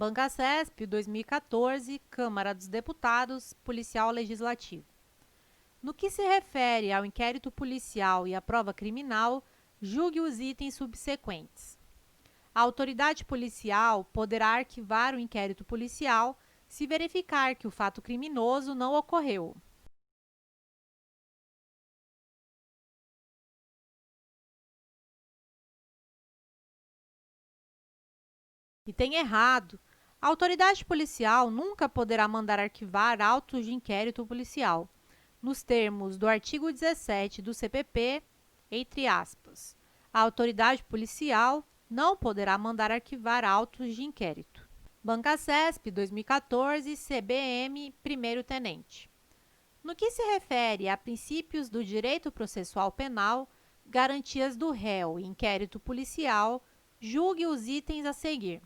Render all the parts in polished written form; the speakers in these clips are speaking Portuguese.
Bancasesp 2014, Câmara dos Deputados, Policial Legislativo. No que se refere ao inquérito policial e à prova criminal, julgue os itens subsequentes. A autoridade policial poderá arquivar o inquérito policial se verificar que o fato criminoso não ocorreu. Item errado. A autoridade policial nunca poderá mandar arquivar autos de inquérito policial, nos termos do artigo 17 do CPP, entre aspas. A autoridade policial não poderá mandar arquivar autos de inquérito. Bancasesp 2014, CBM, primeiro tenente. No que se refere a princípios do direito processual penal, garantias do réu e inquérito policial, julgue os itens a seguir.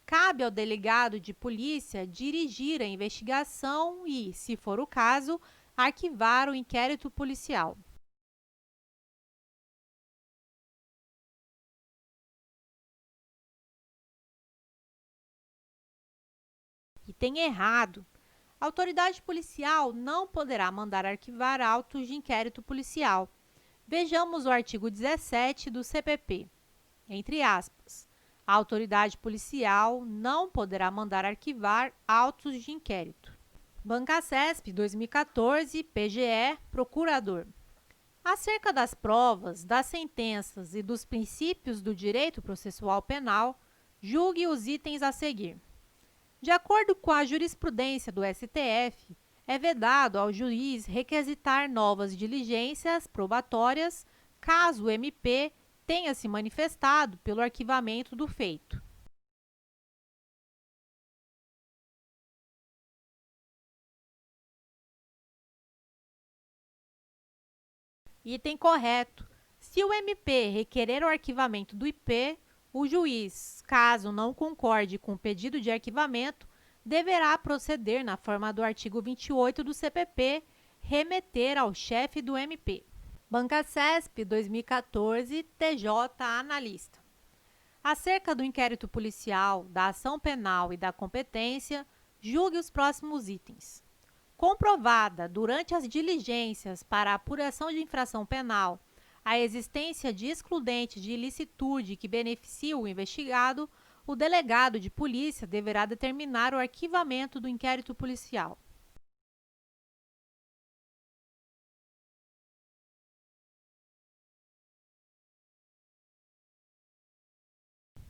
Cabe ao delegado de polícia dirigir a investigação e, se for o caso, arquivar o inquérito policial. Item errado. A autoridade policial não poderá mandar arquivar autos de inquérito policial. Vejamos o artigo 17 do CPP. Entre aspas. A autoridade policial não poderá mandar arquivar autos de inquérito. Bancasesp 2014, PGE, Procurador. Acerca das provas, das sentenças e dos princípios do direito processual penal, julgue os itens a seguir. De acordo com a jurisprudência do STF, é vedado ao juiz requisitar novas diligências probatórias caso o MP tenha se manifestado pelo arquivamento do feito. Item correto. Se o MP requerer o arquivamento do IP, o juiz, caso não concorde com o pedido de arquivamento, deverá proceder na forma do artigo 28 do CPP, remeter ao chefe do MP. Bancasesp 2014, TJ Analista. Acerca do inquérito policial, da ação penal e da competência, julgue os próximos itens. Comprovada, durante as diligências para a apuração de infração penal, a existência de excludente de ilicitude que beneficie o investigado, o delegado de polícia deverá determinar o arquivamento do inquérito policial.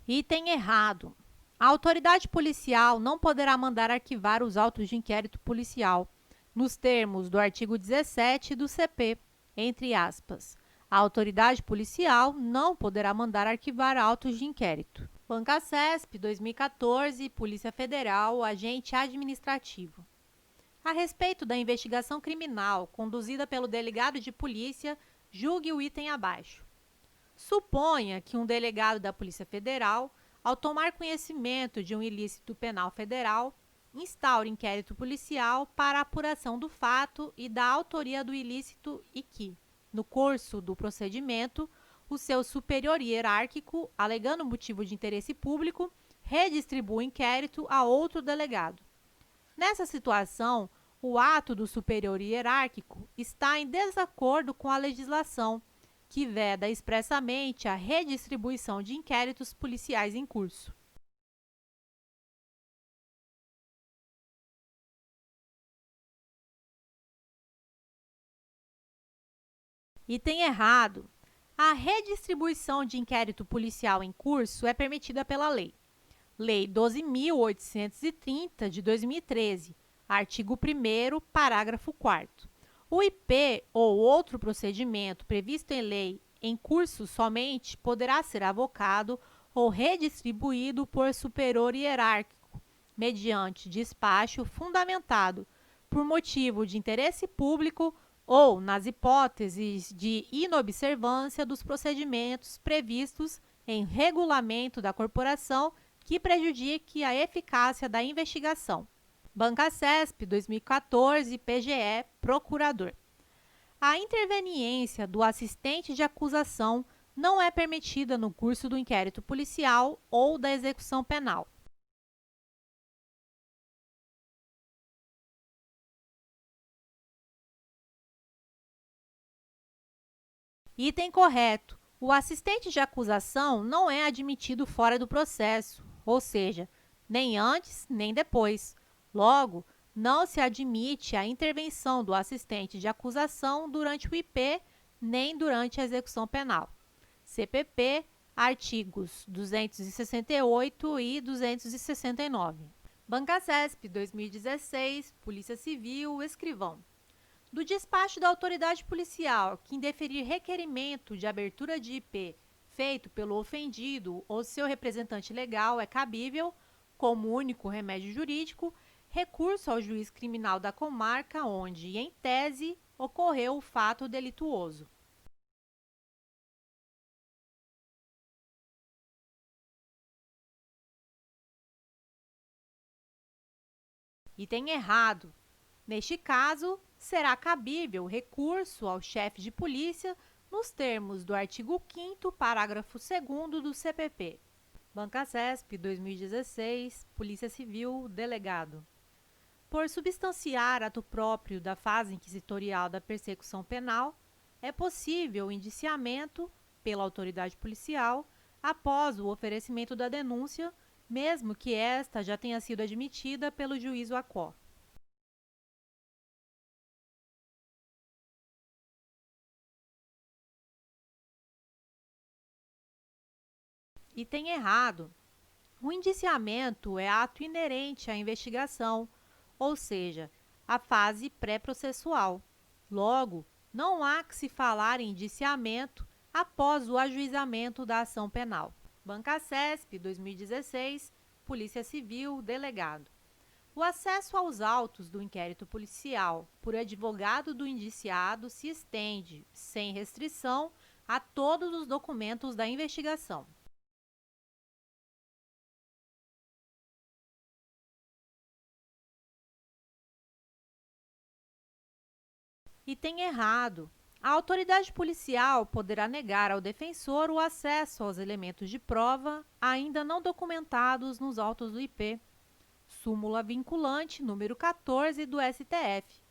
Item errado. A autoridade policial não poderá mandar arquivar os autos de inquérito policial, nos termos do artigo 17 do CP, entre aspas. A autoridade policial não poderá mandar arquivar autos de inquérito. Bancasesp 2014, Polícia Federal, Agente Administrativo. A respeito da investigação criminal conduzida pelo delegado de polícia, julgue o item abaixo. Suponha que um delegado da Polícia Federal, ao tomar conhecimento de um ilícito penal federal, instaure inquérito policial para a apuração do fato e da autoria do ilícito e que, no curso do procedimento, o seu superior hierárquico, alegando motivo de interesse público, redistribua o inquérito a outro delegado. Nessa situação, o ato do superior hierárquico está em desacordo com a legislação, que veda expressamente a redistribuição de inquéritos policiais em curso. Item errado. A redistribuição de inquérito policial em curso é permitida pela Lei 12.830, de 2013, artigo 1º, parágrafo 4º. O IP ou outro procedimento previsto em lei em curso somente poderá ser avocado ou redistribuído por superior hierárquico, mediante despacho fundamentado por motivo de interesse público ou nas hipóteses de inobservância dos procedimentos previstos em regulamento da corporação que prejudique a eficácia da investigação. Bancasesp 2014, PGE, Procurador. A interveniência do assistente de acusação não é permitida no curso do inquérito policial ou da execução penal. Item correto. O assistente de acusação não é admitido fora do processo, ou seja, nem antes nem depois. Logo, não se admite a intervenção do assistente de acusação durante o IP nem durante a execução penal. CPP, artigos 268 e 269. Bancasesp 2016, Polícia Civil, escrivão. Do despacho da autoridade policial que indeferir requerimento de abertura de IP feito pelo ofendido ou seu representante legal é cabível, como único remédio jurídico, recurso ao juiz criminal da comarca onde, em tese, ocorreu o fato delituoso. Item errado. Neste caso, será cabível recurso ao chefe de polícia nos termos do artigo 5º, parágrafo 2º do CPP. Bancasesp 2016, Polícia Civil, delegado. Por substanciar ato próprio da fase inquisitorial da persecução penal, é possível o indiciamento pela autoridade policial após o oferecimento da denúncia, mesmo que esta já tenha sido admitida pelo juízo ACO. Item errado. O indiciamento é ato inerente à investigação, ou seja, à fase pré-processual. Logo, não há que se falar em indiciamento após o ajuizamento da ação penal. Bancasesp 2016, Polícia Civil, delegado. O acesso aos autos do inquérito policial por advogado do indiciado se estende, sem restrição, a todos os documentos da investigação. Item errado. A autoridade policial poderá negar ao defensor o acesso aos elementos de prova ainda não documentados nos autos do IP. Súmula vinculante número 14 do STF.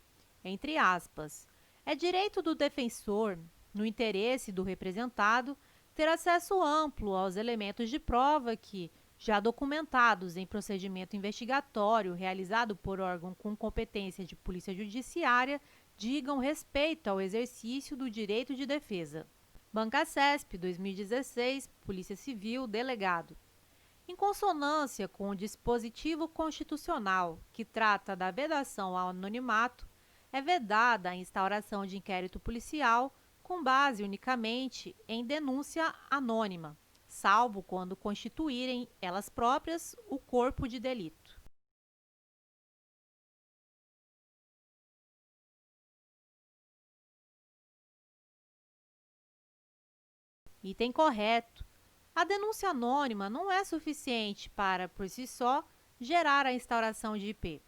Entre aspas, é direito do defensor, no interesse do representado, ter acesso amplo aos elementos de prova que, já documentados em procedimento investigatório realizado por órgão com competência de polícia judiciária, digam respeito ao exercício do direito de defesa. Bancasesp 2016, Polícia Civil, delegado. Em consonância com o dispositivo constitucional que trata da vedação ao anonimato, é vedada a instauração de inquérito policial com base unicamente em denúncia anônima, salvo quando constituírem elas próprias o corpo de delito. Item correto. A denúncia anônima não é suficiente para, por si só, gerar a instauração de IP.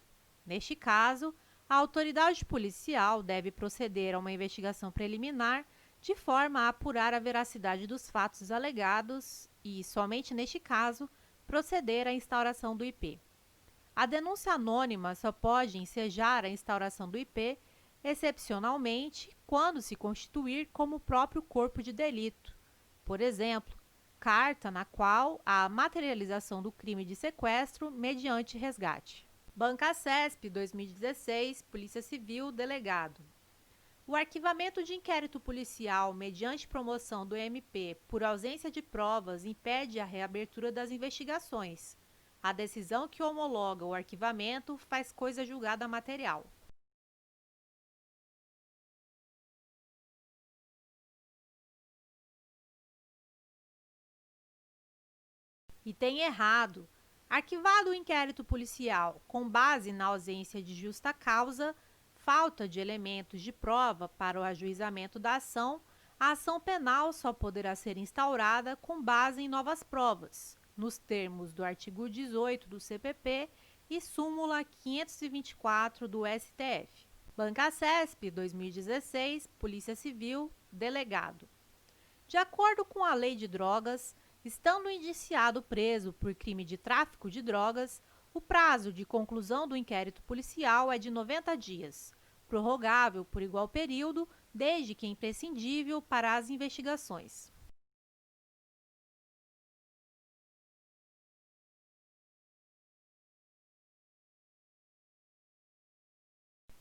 Neste caso, a autoridade policial deve proceder a uma investigação preliminar de forma a apurar a veracidade dos fatos alegados e, somente neste caso, proceder à instauração do IP. A denúncia anônima só pode ensejar a instauração do IP, excepcionalmente, quando se constituir como próprio corpo de delito. Por exemplo, carta na qual há materialização do crime de sequestro mediante resgate. Bancasesp 2016, Polícia Civil, delegado. O arquivamento de inquérito policial mediante promoção do MP por ausência de provas impede a reabertura das investigações. A decisão que homologa o arquivamento faz coisa julgada material. Item errado. Arquivado o inquérito policial com base na ausência de justa causa, falta de elementos de prova para o ajuizamento da ação, a ação penal só poderá ser instaurada com base em novas provas, nos termos do artigo 18 do CPP e súmula 524 do STF. Bancasesp 2016, Polícia Civil, delegado. De acordo com a Lei de Drogas, estando o indiciado preso por crime de tráfico de drogas, o prazo de conclusão do inquérito policial é de 90 dias, prorrogável por igual período, desde que imprescindível para as investigações.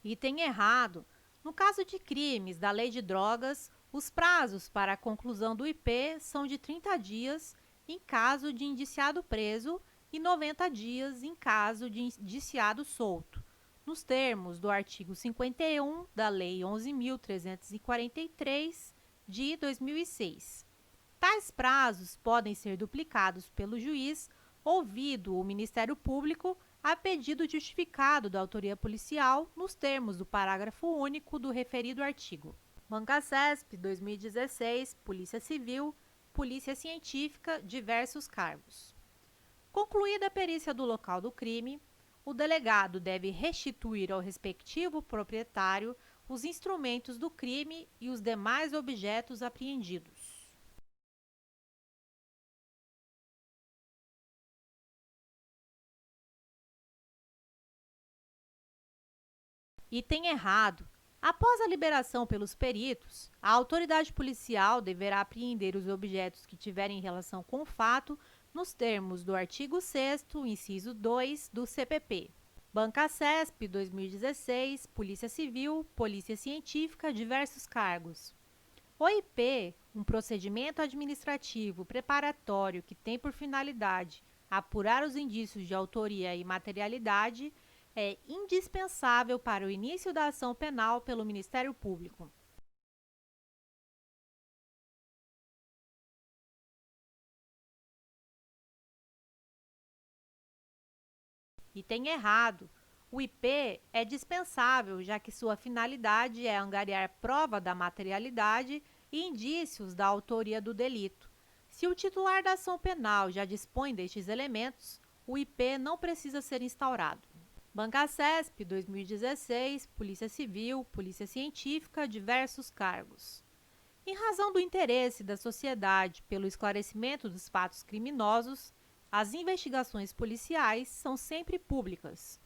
Item errado. No caso de crimes da Lei de Drogas, os prazos para a conclusão do IP são de 30 dias em caso de indiciado preso e 90 dias em caso de indiciado solto, nos termos do artigo 51 da Lei 11.343, de 2006. Tais prazos podem ser duplicados pelo juiz, ouvido o Ministério Público, a pedido justificado da autoria policial, nos termos do parágrafo único do referido artigo. Bancacesp, 2016, Polícia Civil, Polícia Científica, diversos cargos. Concluída a perícia do local do crime, o delegado deve restituir ao respectivo proprietário os instrumentos do crime e os demais objetos apreendidos. Item errado. Após a liberação pelos peritos, a autoridade policial deverá apreender os objetos que tiverem relação com o fato nos termos do artigo 6º, inciso 2 do CPP. Bancacesp, 2016, Polícia Civil, Polícia Científica, diversos cargos. O IP, um procedimento administrativo preparatório que tem por finalidade apurar os indícios de autoria e materialidade, é indispensável para o início da ação penal pelo Ministério Público. Item errado. O IP é dispensável, já que sua finalidade é angariar prova da materialidade e indícios da autoria do delito. Se o titular da ação penal já dispõe destes elementos, o IP não precisa ser instaurado. Bancacesp, 2016, Polícia Civil, Polícia Científica, diversos cargos. Em razão do interesse da sociedade pelo esclarecimento dos fatos criminosos, as investigações policiais são sempre públicas.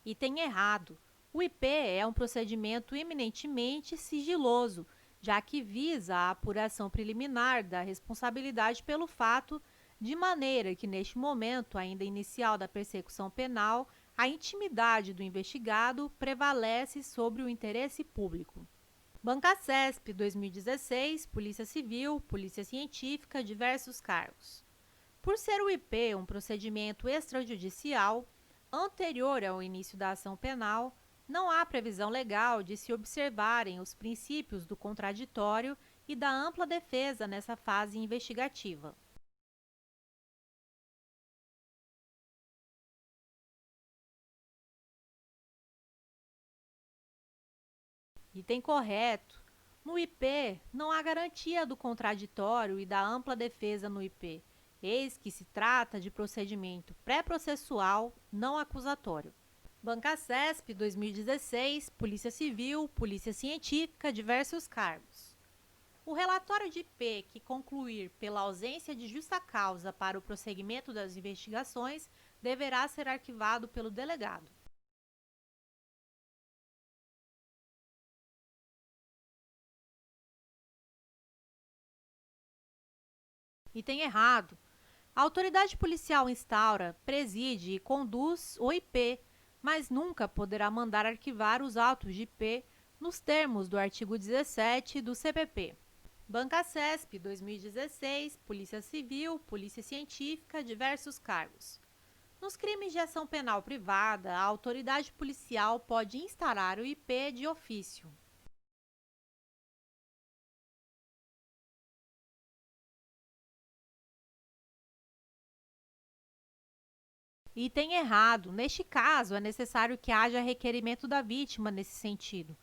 Item errado. O IP é um procedimento eminentemente sigiloso, já que visa a apuração preliminar da responsabilidade pelo fato, de maneira que, neste momento ainda inicial da persecução penal, a intimidade do investigado prevalece sobre o interesse público. Bancacesp, 2016, Polícia Civil, Polícia Científica, diversos cargos. Por ser o IP um procedimento extrajudicial, anterior ao início da ação penal, não há previsão legal de se observarem os princípios do contraditório e da ampla defesa nessa fase investigativa. Item correto. No IP, não há garantia do contraditório e da ampla defesa no IP, eis que se trata de procedimento pré-processual não acusatório. Bancacesp, 2016, Polícia Civil, Polícia Científica, diversos cargos. O relatório de IP que concluir pela ausência de justa causa para o prosseguimento das investigações deverá ser arquivado pelo delegado. Item errado. A autoridade policial instaura, preside e conduz o IP, mas nunca poderá mandar arquivar os autos de IP nos termos do artigo 17 do CPP. Bancacesp, 2016, Polícia Civil, Polícia Científica, diversos cargos. Nos crimes de ação penal privada, a autoridade policial pode instaurar o IP de ofício. Item errado. Neste caso, é necessário que haja requerimento da vítima nesse sentido,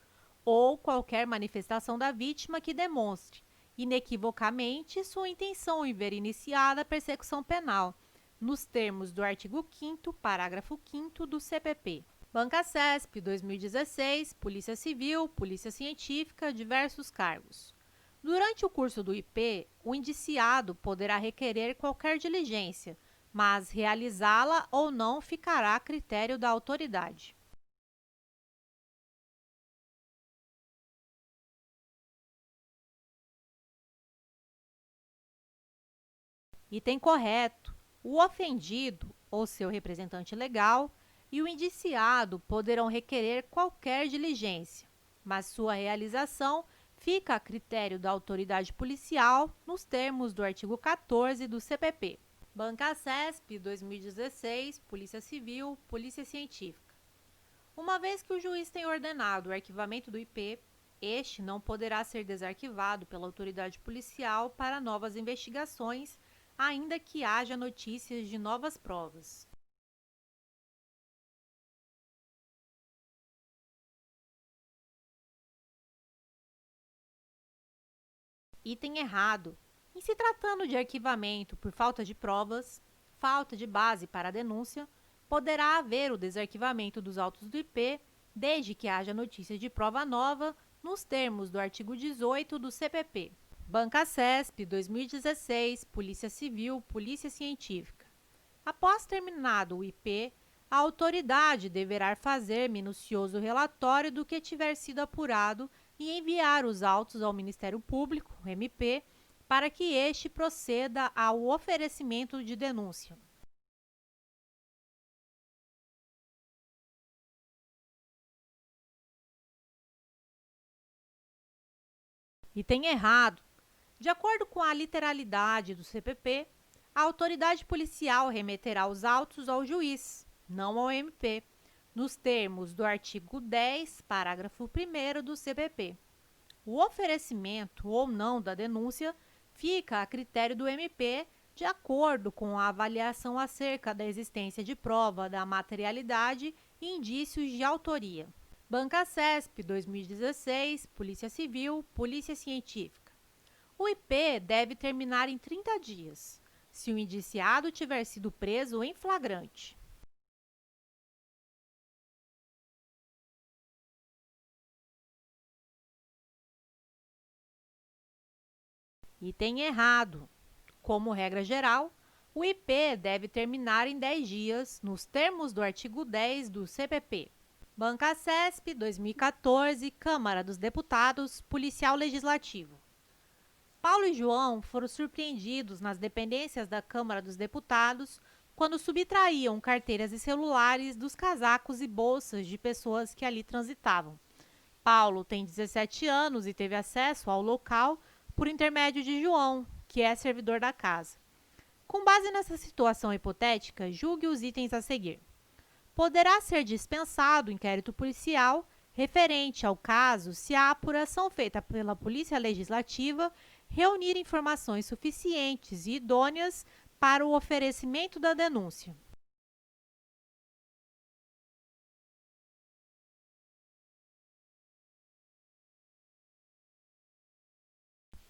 ou qualquer manifestação da vítima que demonstre, inequivocamente, sua intenção em ver iniciada a persecução penal, nos termos do artigo 5º, parágrafo 5º do CPP. Bancacesp, 2016, Polícia Civil, Polícia Científica, diversos cargos. Durante o curso do IP, o indiciado poderá requerer qualquer diligência, mas realizá-la ou não ficará a critério da autoridade. Item correto. O ofendido ou seu representante legal e o indiciado poderão requerer qualquer diligência, mas sua realização fica a critério da autoridade policial nos termos do artigo 14 do CPP. Banca CESP 2016, Polícia Civil, Polícia Científica. Uma vez que o juiz tenha ordenado o arquivamento do IP, este não poderá ser desarquivado pela autoridade policial para novas investigações, ainda que haja notícias de novas provas. Item errado. Em se tratando de arquivamento por falta de provas, falta de base para a denúncia, poderá haver o desarquivamento dos autos do IP, desde que haja notícia de prova nova, nos termos do artigo 18 do CPP. Banca CESP 2016, Polícia Civil, Polícia Científica. Após terminado o IP, a autoridade deverá fazer minucioso relatório do que tiver sido apurado e enviar os autos ao Ministério Público, MP, para que este proceda ao oferecimento de denúncia. Item errado. De acordo com a literalidade do CPP, a autoridade policial remeterá os autos ao juiz, não ao MP, nos termos do artigo 10, parágrafo 1º do CPP. O oferecimento ou não da denúncia fica a critério do MP, de acordo com a avaliação acerca da existência de prova da materialidade e indícios de autoria. Banca CESP 2016, Polícia Civil, Polícia Científica. O IP deve terminar em 30 dias, se o indiciado tiver sido preso em flagrante. Item errado. Como regra geral, o IP deve terminar em 10 dias, nos termos do artigo 10 do CPP. Banca CESP 2014, Câmara dos Deputados, Policial Legislativo. Paulo e João foram surpreendidos nas dependências da Câmara dos Deputados quando subtraíam carteiras e celulares dos casacos e bolsas de pessoas que ali transitavam. Paulo tem 17 anos e teve acesso ao local por intermédio de João, que é servidor da casa. Com base nessa situação hipotética, julgue os itens a seguir. Poderá ser dispensado o inquérito policial referente ao caso se a apuração feita pela Polícia Legislativa reunir informações suficientes e idôneas para o oferecimento da denúncia.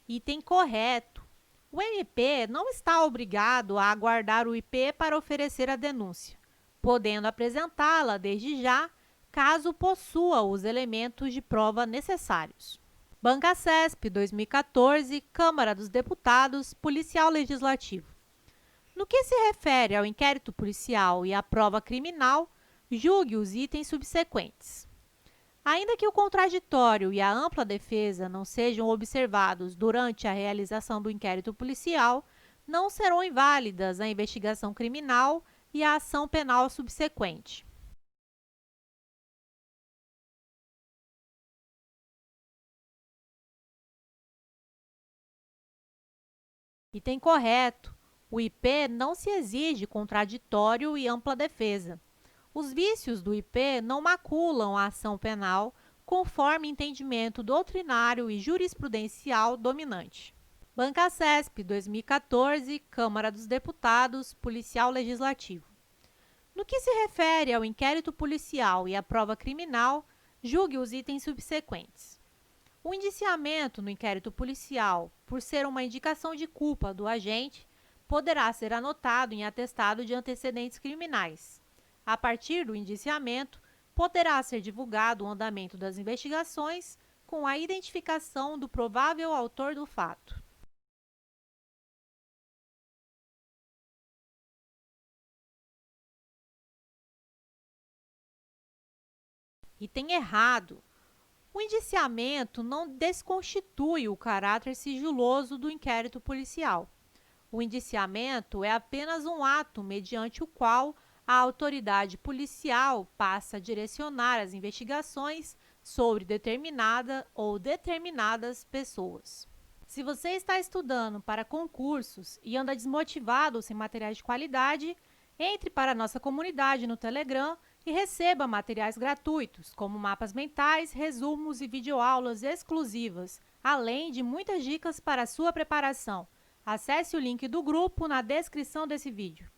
Item correto. O MP não está obrigado a aguardar o IP para oferecer a denúncia, podendo apresentá-la desde já, caso possua os elementos de prova necessários. Banca CESP 2014, Câmara dos Deputados, Policial Legislativo. No que se refere ao inquérito policial e à prova criminal, julgue os itens subsequentes. Ainda que o contraditório e a ampla defesa não sejam observados durante a realização do inquérito policial, não serão inválidas a investigação criminal e a ação penal subsequente. Item correto. O IP não se exige contraditório e ampla defesa. Os vícios do IP não maculam a ação penal, conforme entendimento doutrinário e jurisprudencial dominante. Banca CESP 2014, Câmara dos Deputados, Policial Legislativo. No que se refere ao inquérito policial e à prova criminal, julgue os itens subsequentes. O indiciamento no inquérito policial, por ser uma indicação de culpa do agente, poderá ser anotado em atestado de antecedentes criminais. A partir do indiciamento, poderá ser divulgado o andamento das investigações com a identificação do provável autor do fato. Item errado. O indiciamento não desconstitui o caráter sigiloso do inquérito policial. O indiciamento é apenas um ato mediante o qual a autoridade policial passa a direcionar as investigações sobre determinada ou determinadas pessoas. Se você está estudando para concursos e anda desmotivado sem materiais de qualidade, entre para a nossa comunidade no Telegram e receba materiais gratuitos, como mapas mentais, resumos e videoaulas exclusivas, além de muitas dicas para a sua preparação. Acesse o link do grupo na descrição desse vídeo.